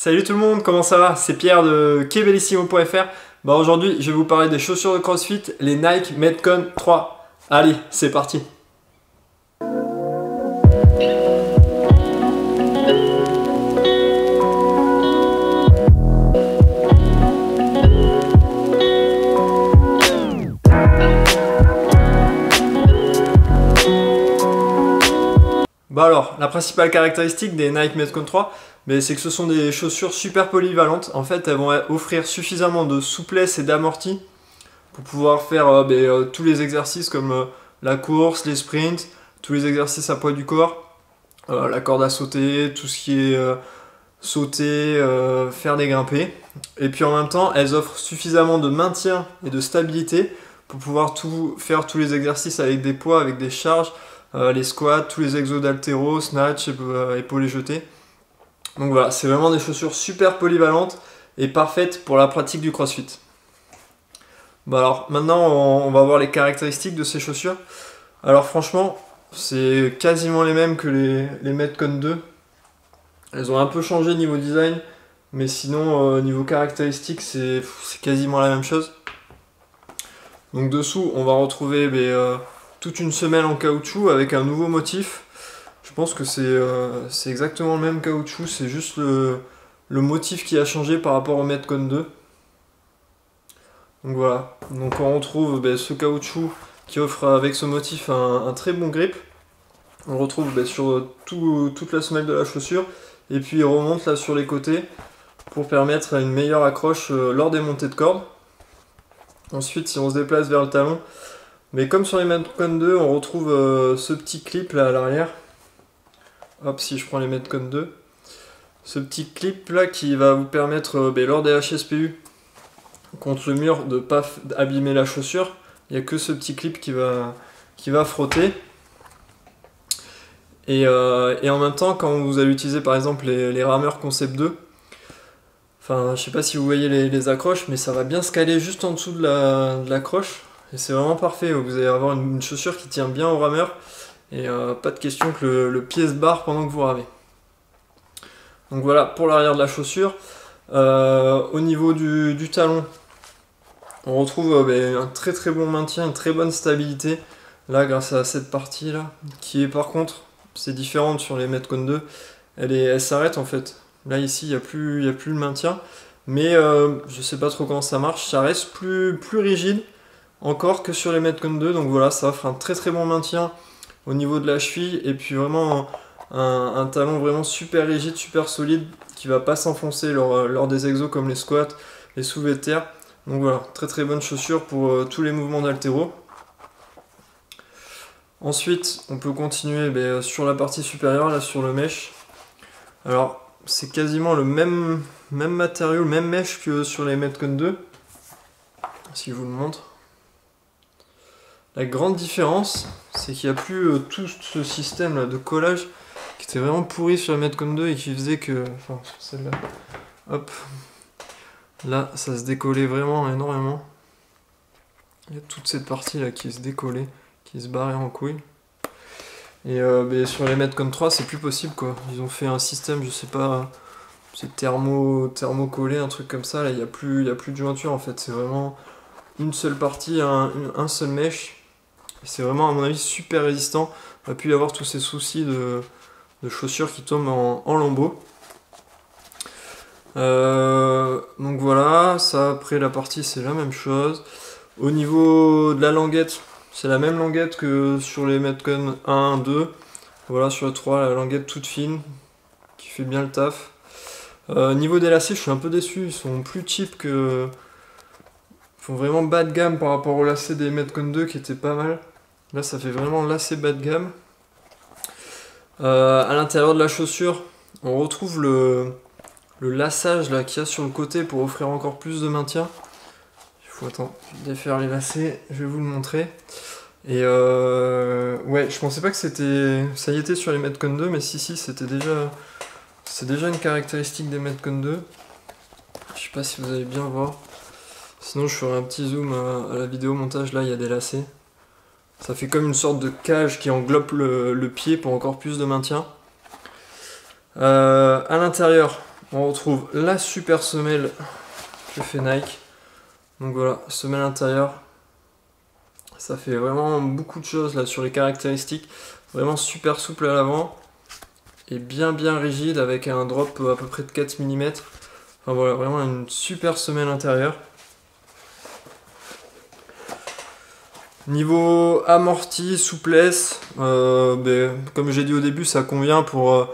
Salut tout le monde, comment ça va? C'est Pierre de Kebellissimo.fr. Aujourd'hui, je vais vous parler des chaussures de CrossFit, les Nike Metcon 3. Allez, c'est parti! Alors, la principale caractéristique des Nike Metcon 3, c'est que ce sont des chaussures super polyvalentes. En fait, elles vont offrir suffisamment de souplesse et d'amorti pour pouvoir faire tous les exercices comme la course, les sprints, tous les exercices à poids du corps, la corde à sauter, tout ce qui est sauter, faire des grimpés. Et puis en même temps, elles offrent suffisamment de maintien et de stabilité pour pouvoir faire tous les exercices avec des poids, avec des charges, les squats, tous les exos d'haltéro, snatch, épaules jetées. Donc voilà, c'est vraiment des chaussures super polyvalentes et parfaites pour la pratique du CrossFit. Alors maintenant on va voir les caractéristiques de ces chaussures. Alors franchement, c'est quasiment les mêmes que les Metcon 2. Elles ont un peu changé niveau design, mais sinon niveau caractéristiques c'est quasiment la même chose. Donc dessous on va retrouver toute une semelle en caoutchouc avec un nouveau motif. Je pense que c'est exactement le même caoutchouc, c'est juste le motif qui a changé par rapport au Metcon 2. Donc voilà, donc on retrouve ce caoutchouc qui offre avec ce motif un très bon grip. On le retrouve sur toute la semelle de la chaussure et puis il remonte là sur les côtés pour permettre une meilleure accroche lors des montées de corde. Ensuite, si on se déplace vers le talon, comme sur les Metcon 2, on retrouve ce petit clip là à l'arrière. Hop, si je prends les Metcon 2, ce petit clip là qui va vous permettre lors des HSPU contre le mur de ne pas abîmer la chaussure. Il n'y a que ce petit clip qui va frotter. Et en même temps, quand vous allez utiliser par exemple les rameurs Concept 2, je sais pas si vous voyez les accroches, mais ça va bien se caler juste en dessous de l'accroche. Et c'est vraiment parfait, vous allez avoir une chaussure qui tient bien au rameur. Et pas de question que le pied se barre pendant que vous ramez. Donc voilà pour l'arrière de la chaussure. Au niveau du talon, on retrouve un très très bon maintien, une très bonne stabilité. Là grâce à cette partie là, qui est par contre, c'est différente sur les Metcon 2. Elle s'arrête en fait. Là ici il n'y a plus le maintien. Mais je sais pas trop comment ça marche. Ça reste plus rigide encore que sur les Metcon 2. Donc voilà, ça offre un très très bon maintien au niveau de la cheville et puis vraiment un talon vraiment super rigide, super solide qui va pas s'enfoncer lors des exos comme les squats, les soulevés de terre. Donc voilà, très très bonne chaussure pour tous les mouvements d'haltéro. Ensuite, on peut continuer sur la partie supérieure, là sur le mesh. Alors, c'est quasiment le même matériau, le même mesh que sur les Metcon 2. Si je vous le montre. La grande différence, c'est qu'il n'y a plus tout ce système là de collage qui était vraiment pourri sur la Metcon 2 et qui faisait que, celle-là, hop, là ça se décollait vraiment énormément. Il y a toute cette partie là qui se décollait, qui se barrait en couille. Et sur les Metcon 3 c'est plus possible quoi. Ils ont fait un système, je sais pas, c'est thermocollé, un truc comme ça. Là il n'y a plus de jointure en fait. C'est vraiment une seule partie, un seul mesh. C'est vraiment à mon avis super résistant. On va plus y avoir tous ces soucis de chaussures qui tombent en lambeaux. Donc voilà, ça après la partie c'est la même chose. Au niveau de la languette, c'est la même languette que sur les Metcon 1, 2. Voilà, sur le 3, la languette toute fine, qui fait bien le taf. Niveau des lacets, je suis un peu déçu, ils sont plus cheap que... Ils font vraiment bas de gamme par rapport au lacet des Metcon 2 qui étaient pas mal. Là, ça fait vraiment lacet bas de gamme. À l'intérieur de la chaussure, on retrouve le laçage là qu'il y a sur le côté pour offrir encore plus de maintien. Il faut défaire les lacets, je vais vous le montrer. Et ouais, je pensais pas que ça y était sur les Metcon 2, mais si c'est déjà une caractéristique des Metcon 2. Je sais pas si vous allez bien voir. Sinon je ferai un petit zoom à la vidéo montage, là il y a des lacets. Ça fait comme une sorte de cage qui englobe le pied pour encore plus de maintien. À l'intérieur, On retrouve la super semelle que fait Nike. Donc voilà, semelle intérieure. Ça fait vraiment beaucoup de choses là sur les caractéristiques. Vraiment super souple à l'avant. Et bien rigide avec un drop à peu près de 4 mm. Enfin voilà, vraiment une super semelle intérieure. Niveau amorti, souplesse, comme j'ai dit au début, ça convient pour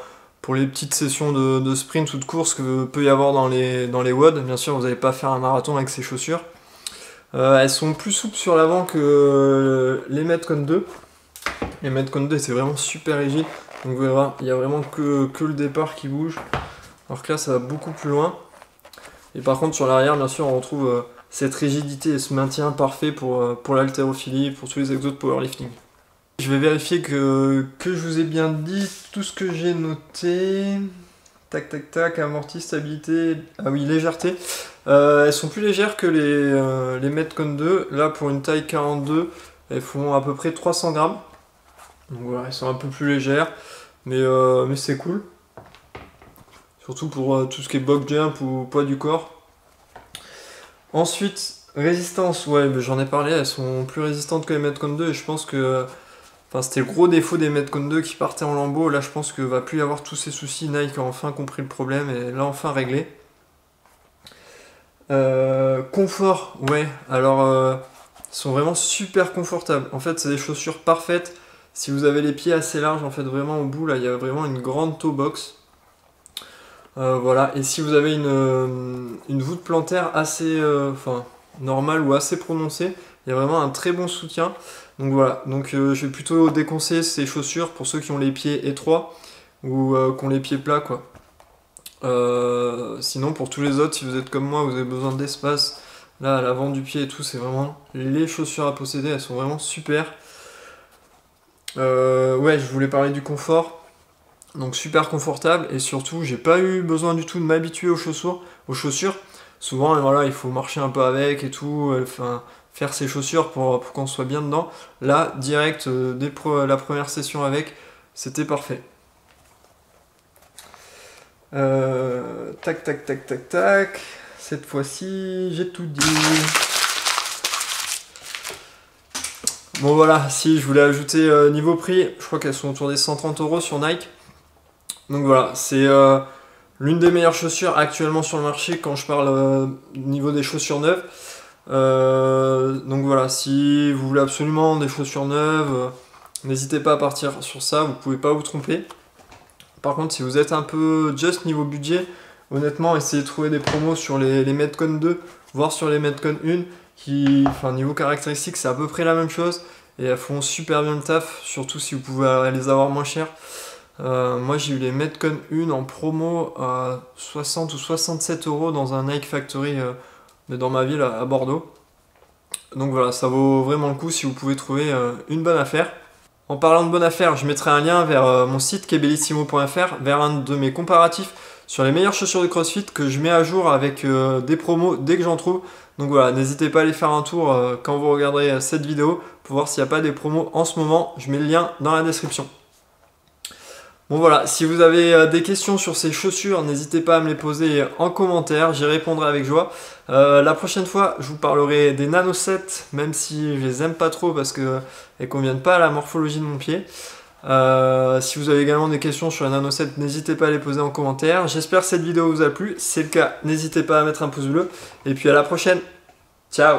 les petites sessions de sprint ou de course que peut y avoir dans les WOD. Bien sûr, vous n'allez pas faire un marathon avec ces chaussures. Elles sont plus souples sur l'avant que les Metcon 2. Les Metcon 2, c'est vraiment super rigide. Donc vous verrez, il n'y a vraiment que le départ qui bouge. Alors que là, ça va beaucoup plus loin. Et par contre, sur l'arrière, bien sûr, on retrouve cette rigidité et ce maintien parfait pour l'haltérophilie, pour tous les exos de powerlifting. Je vais vérifier que je vous ai bien dit tout ce que j'ai noté. Tac, amorti, stabilité, ah oui, légèreté. Elles sont plus légères que les Metcon 2. Là, pour une taille 42, elles font à peu près 300 grammes. Donc voilà, elles sont un peu plus légères, mais c'est cool. Surtout pour tout ce qui est box jump ou poids du corps. Ensuite, résistance, ouais, j'en ai parlé, elles sont plus résistantes que les Metcon 2 et je pense que c'était le gros défaut des Metcon 2 qui partaient en lambeaux. Là, je pense que va plus y avoir tous ces soucis. Nike a enfin compris le problème et l'a enfin réglé. Confort, ouais, alors sont vraiment super confortables. En fait, c'est des chaussures parfaites. Si vous avez les pieds assez larges, en fait, vraiment au bout, là, il y a vraiment une grande toe box. Voilà, et si vous avez une voûte plantaire assez normale ou assez prononcée, il y a vraiment un très bon soutien. Donc voilà, donc je vais plutôt déconseiller ces chaussures pour ceux qui ont les pieds étroits ou qui ont les pieds plats, quoi. Sinon, pour tous les autres, si vous êtes comme moi, vous avez besoin d'espace, là à l'avant du pied et tout, c'est vraiment les chaussures à posséder, elles sont vraiment super. Ouais, je voulais parler du confort. Donc super confortable et surtout j'ai pas eu besoin du tout de m'habituer aux chaussures. Souvent voilà, il faut marcher un peu avec et tout, faire ses chaussures pour qu'on soit bien dedans. Là direct dès la première session avec, c'était parfait. Tac. Cette fois-ci j'ai tout dit. Bon voilà, si je voulais ajouter niveau prix, je crois qu'elles sont autour des 130 € sur Nike. Donc voilà, c'est l'une des meilleures chaussures actuellement sur le marché quand je parle au niveau des chaussures neuves. Donc voilà, si vous voulez absolument des chaussures neuves, n'hésitez pas à partir sur ça, vous pouvez pas vous tromper. Par contre, si vous êtes un peu juste niveau budget, honnêtement, essayez de trouver des promos sur les Metcon 2, voire sur les Metcon 1, niveau caractéristique, c'est à peu près la même chose. Et elles font super bien le taf, surtout si vous pouvez les avoir moins chères. Moi j'ai eu les Metcon 1 en promo à 60 ou 67 € dans un Nike Factory dans ma ville à Bordeaux. Donc voilà, ça vaut vraiment le coup si vous pouvez trouver une bonne affaire. En parlant de bonne affaire, je mettrai un lien vers mon site kebellissimo.fr, vers un de mes comparatifs sur les meilleures chaussures de CrossFit que je mets à jour avec des promos dès que j'en trouve. Donc voilà, n'hésitez pas à aller faire un tour quand vous regarderez cette vidéo pour voir s'il n'y a pas des promos en ce moment. Je mets le lien dans la description. Bon voilà, si vous avez des questions sur ces chaussures, n'hésitez pas à me les poser en commentaire, j'y répondrai avec joie. La prochaine fois, je vous parlerai des Nano 7, même si je les aime pas trop parce qu'elles ne conviennent pas à la morphologie de mon pied. Si vous avez également des questions sur les Nano 7, n'hésitez pas à les poser en commentaire. J'espère que cette vidéo vous a plu, si c'est le cas, n'hésitez pas à mettre un pouce bleu. Et puis à la prochaine, ciao!